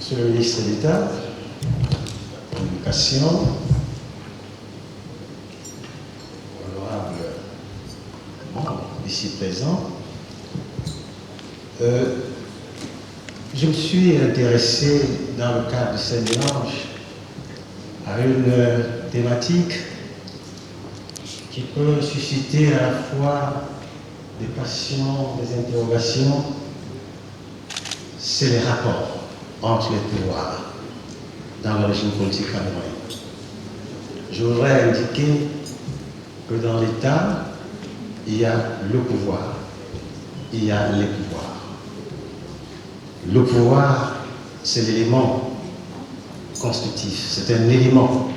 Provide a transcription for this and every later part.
Monsieur le ministre d'État, de la Communication, honorable membre ici présent, je me suis intéressé dans le cadre de ces mélanges à une thématique qui peut susciter à la fois des passions, des interrogations, c'est les rapports entre les pouvoirs dans le régime politique camerounais. Je voudrais indiquer que dans l'État, il y a le pouvoir, il y a les pouvoirs. Le pouvoir, c'est l'élément constitutif, c'est un élément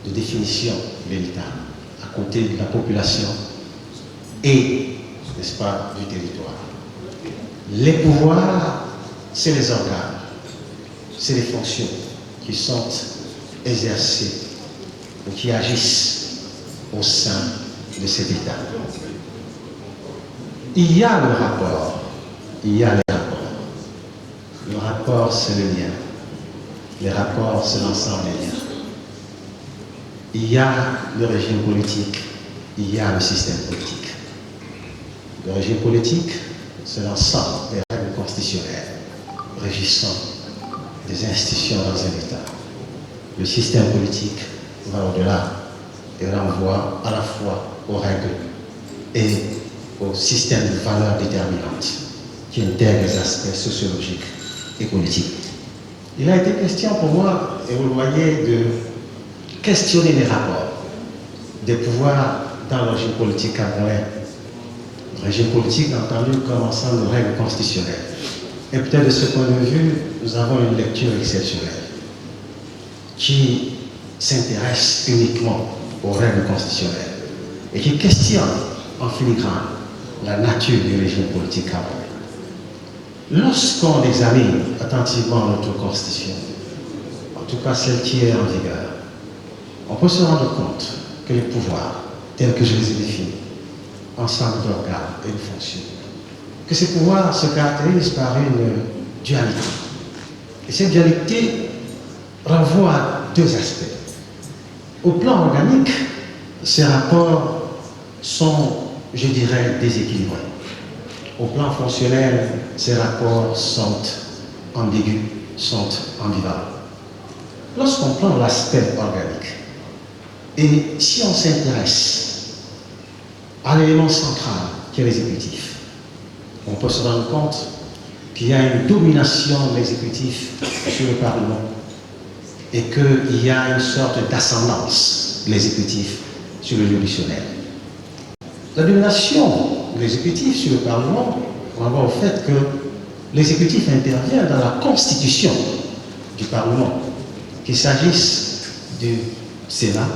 de définition de l'État, à côté de la population et, n'est-ce pas, du territoire. Les pouvoirs, c'est les organes, c'est les fonctions qui sont exercées ou qui agissent au sein de cet État. Il y a le rapport, il y a les rapports. Le rapport, c'est le lien. Les rapports, c'est l'ensemble des liens. Il y a le régime politique, il y a le système politique. Le régime politique, c'est l'ensemble des règles constitutionnelles régissant des institutions dans un État. Le système politique va au-delà et renvoie à la fois aux règles et au système de valeurs déterminantes qui intègrent les aspects sociologiques et politiques. Il a été question pour moi, et vous le voyez, de questionner les rapports des pouvoirs dans le régime politique camerounais. Le régime politique entendu comme ensemble de règles constitutionnelles. Et peut-être de ce point de vue, nous avons une lecture exceptionnelle qui s'intéresse uniquement aux règles constitutionnelles et qui questionne en filigrane la nature du régime politique camerounais. Lorsqu'on examine attentivement notre constitution, en tout cas celle qui est en vigueur, on peut se rendre compte que les pouvoirs, tels que je les ai définis, ensemble d'organes et de fonctions, que ces pouvoirs se caractérisent par une dualité. Et cette dualité renvoie à deux aspects. Au plan organique, ces rapports sont, je dirais, déséquilibrés. Au plan fonctionnel, ces rapports sont ambigus, sont ambivalents. Lorsqu'on prend l'aspect organique, et si on s'intéresse à l'élément central qui est l'exécutif, on peut se rendre compte qu'il y a une domination de l'exécutif sur le Parlement et qu'il y a une sorte d'ascendance de l'exécutif sur le juridictionnel. La domination de l'exécutif sur le Parlement renvoie au fait que l'exécutif intervient dans la constitution du Parlement, qu'il s'agisse du Sénat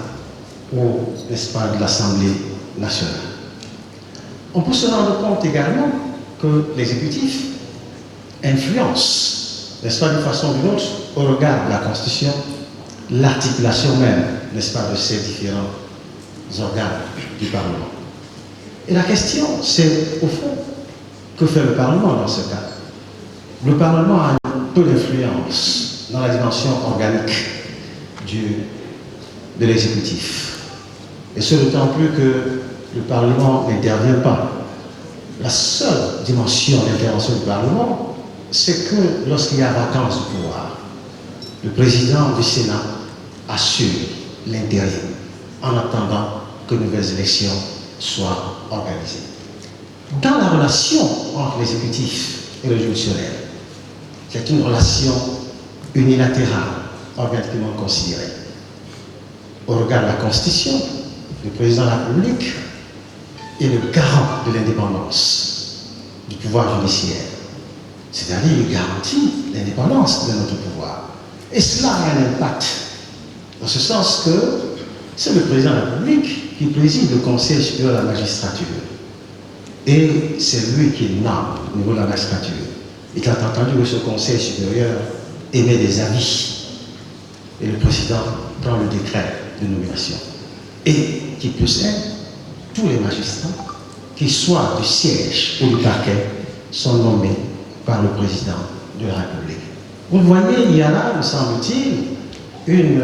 ou, n'est-ce pas, de l'Assemblée nationale. On peut se rendre compte également que l'exécutif influence, n'est-ce pas, d'une façon ou d'une autre, au regard de la Constitution, l'articulation même, n'est-ce pas, de ces différents organes du Parlement. Et la question, c'est, au fond, que fait le Parlement dans ce cas? Le Parlement a un peu d'influence dans la dimension organique de l'exécutif. Et ce d'autant plus que le Parlement n'intervient pas. La seule dimension d'intervention du Parlement, c'est que lorsqu'il y a vacance du pouvoir, le président du Sénat assure l'intérim en attendant que de nouvelles élections soient organisées. Dans la relation entre l'exécutif et le juridictionnel, c'est une relation unilatérale, organiquement considérée. Au regard de la Constitution, le président de la République est le garant de l'indépendance du pouvoir judiciaire. C'est-à-dire, il garantit l'indépendance de notre pouvoir. Et cela a un impact, dans ce sens que c'est le président de la République qui préside le Conseil supérieur de la magistrature. Et c'est lui qui nomme au niveau de la magistrature. Et quand entendu que ce Conseil supérieur émet des avis, et le président prend le décret de nomination. Et qui plus est, tous les magistrats, qu'ils soient du siège ou du parquet, sont nommés par le président de la République. Vous voyez, il y a là, me semble-t-il, une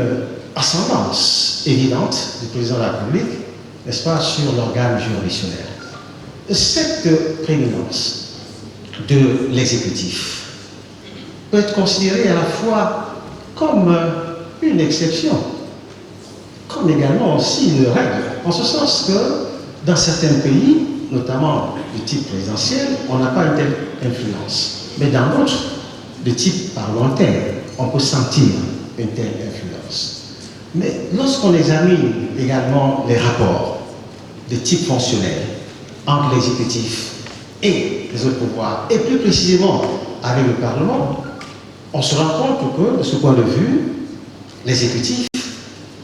ascendance évidente du président de la République, n'est-ce pas, sur l'organe juridictionnel. Cette prééminence de l'exécutif peut être considérée à la fois comme une exception, comme également aussi une règle, en ce sens que dans certains pays, notamment du type présidentiel, on n'a pas une telle influence. Mais dans d'autres, de type parlementaire, on peut sentir une telle influence. Mais lorsqu'on examine également les rapports de type fonctionnel entre l'exécutif et les autres pouvoirs, et plus précisément avec le Parlement, on se rend compte que, de ce point de vue, l'exécutif,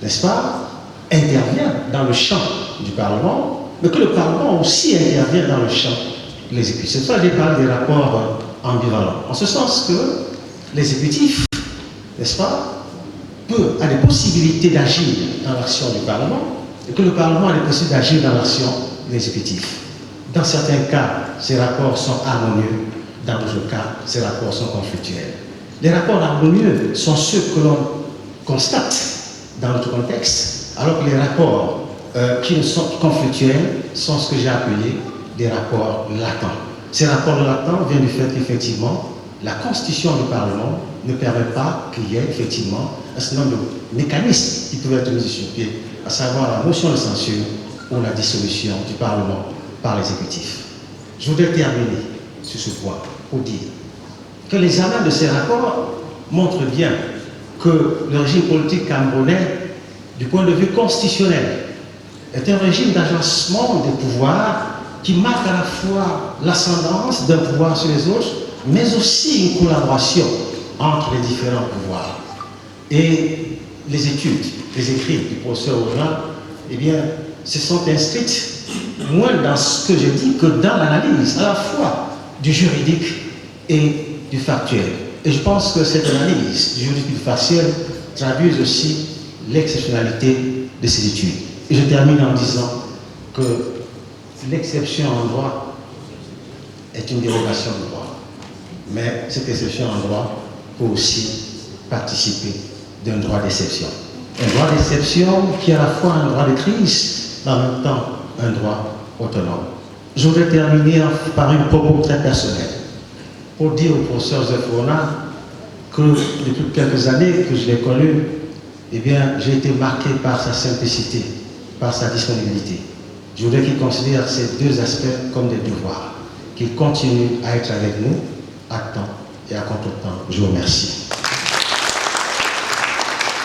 n'est-ce pas, intervient dans le champ du Parlement, mais que le Parlement aussi intervient dans le champ de l'exécutif. C'est pour ça que j'ai parlé des rapports ambivalents. En ce sens que l'exécutif, n'est-ce pas, a des possibilités d'agir dans l'action du Parlement, et que le Parlement a des possibilités d'agir dans l'action de l'exécutif. Dans certains cas, ces rapports sont harmonieux, dans d'autres cas, ces rapports sont conflictuels. Les rapports harmonieux sont ceux que l'on constate dans notre contexte, alors que les rapports qui sont conflictuels sont ce que j'ai appelé des rapports latents. Ces rapports latents viennent du fait qu'effectivement, la constitution du Parlement ne permet pas qu'il y ait effectivement un certain nombre de mécanismes qui peuvent être mis sur pied, à savoir la motion de censure ou la dissolution du Parlement par l'exécutif. Je voudrais terminer sur ce point pour dire que l'examen de ces rapports montre bien que le régime politique camerounais, du point de vue constitutionnel, est un régime d'agencement des pouvoirs qui marque à la fois l'ascendance d'un pouvoir sur les autres, mais aussi une collaboration entre les différents pouvoirs. Et les études, les écrits du professeur Audran, eh bien, se sont inscrites moins dans ce que je dis que dans l'analyse, à la fois du juridique et du factuel. Et je pense que cette analyse du juridique et du factuel traduit aussi l'exceptionnalité de ces études. Et je termine en disant que l'exception en droit est une dérogation de droit. Mais cette exception en droit peut aussi participer d'un droit d'exception. Un droit d'exception qui est à la fois un droit de crise, mais en même temps un droit autonome. Je voudrais terminer par une propos très personnelle pour dire au professeur Joseph Rona que depuis quelques années que je l'ai connu, eh bien, j'ai été marqué par sa simplicité, par sa disponibilité. Je voudrais qu'il considère ces deux aspects comme des devoirs, qu'il continue à être avec nous à temps et à contre-temps. Je vous remercie.